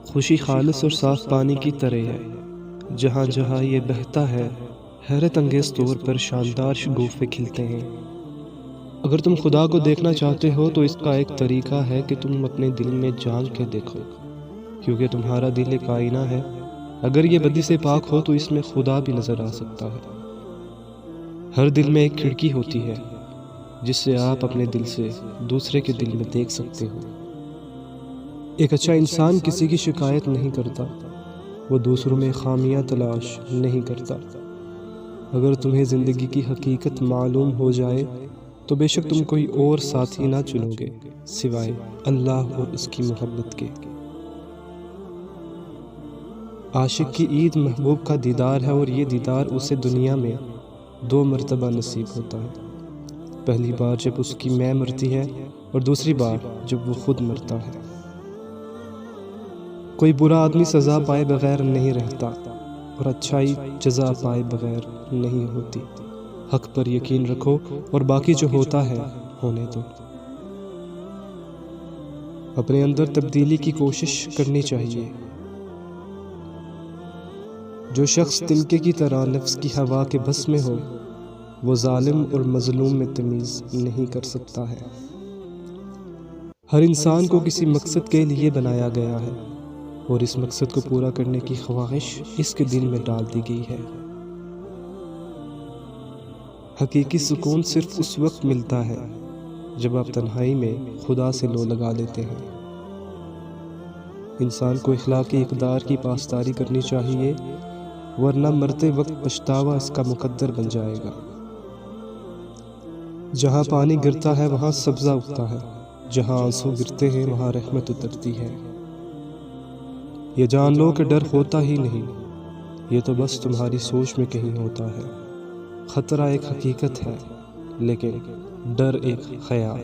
خوشی خالص اور صاف پانی کی طرح ہے، جہاں جہاں یہ بہتا ہے حیرت انگیز طور پر شاندار شگوفے کھلتے ہیں۔ اگر تم خدا کو دیکھنا چاہتے ہو تو اس کا ایک طریقہ ہے کہ تم اپنے دل میں جھانک کے دیکھو، کیونکہ تمہارا دل ایک آئینہ ہے۔ اگر یہ بدی سے پاک ہو تو اس میں خدا بھی نظر آ سکتا ہے۔ ہر دل میں ایک کھڑکی ہوتی ہے جس سے آپ اپنے دل سے دوسرے کے دل میں دیکھ سکتے ہو۔ ایک اچھا انسان کسی کی شکایت نہیں کرتا، وہ دوسروں میں خامیاں تلاش نہیں کرتا۔ اگر تمہیں زندگی کی حقیقت معلوم ہو جائے تو بے شک تم کوئی اور ساتھی نہ چنو گے سوائے اللہ اور اس کی محبت کے۔ عاشق کی عید محبوب کا دیدار ہے، اور یہ دیدار اسے دنیا میں 2 مرتبہ نصیب ہوتا ہے۔ پہلی بار جب اس کی ماں مرتی ہے، اور دوسری بار جب وہ خود مرتا ہے۔ کوئی برا آدمی سزا پائے بغیر نہیں رہتا، اور اچھائی جزا پائے بغیر نہیں ہوتی۔ حق پر یقین رکھو اور باقی جو ہوتا ہے ہونے دو۔ اپنے اندر تبدیلی کی کوشش کرنی چاہیے۔ جو شخص تنکے کی طرح نفس کی ہوا کے بس میں ہو، وہ ظالم اور مظلوم میں تمیز نہیں کر سکتا ہے۔ ہر انسان کو کسی مقصد کے لیے بنایا گیا ہے، اور اس مقصد کو پورا کرنے کی خواہش اس کے دل میں ڈال دی گئی ہے۔ حقیقی سکون صرف اس وقت ملتا ہے جب آپ تنہائی میں خدا سے لو لگا لیتے ہیں۔ انسان کو اخلاقی اقدار کی پاسداری کرنی چاہیے، ورنہ مرتے وقت پچھتاوا اس کا مقدر بن جائے گا۔ جہاں پانی گرتا ہے وہاں سبزہ اگتا ہے، جہاں آنسو گرتے ہیں وہاں رحمت اترتی ہے۔ یہ جان لو کہ ڈر ہوتا ہی نہیں، یہ تو بس تمہاری سوچ میں کہیں ہوتا ہے۔ خطرہ ایک حقیقت ہے، لیکن ڈر ایک خیال۔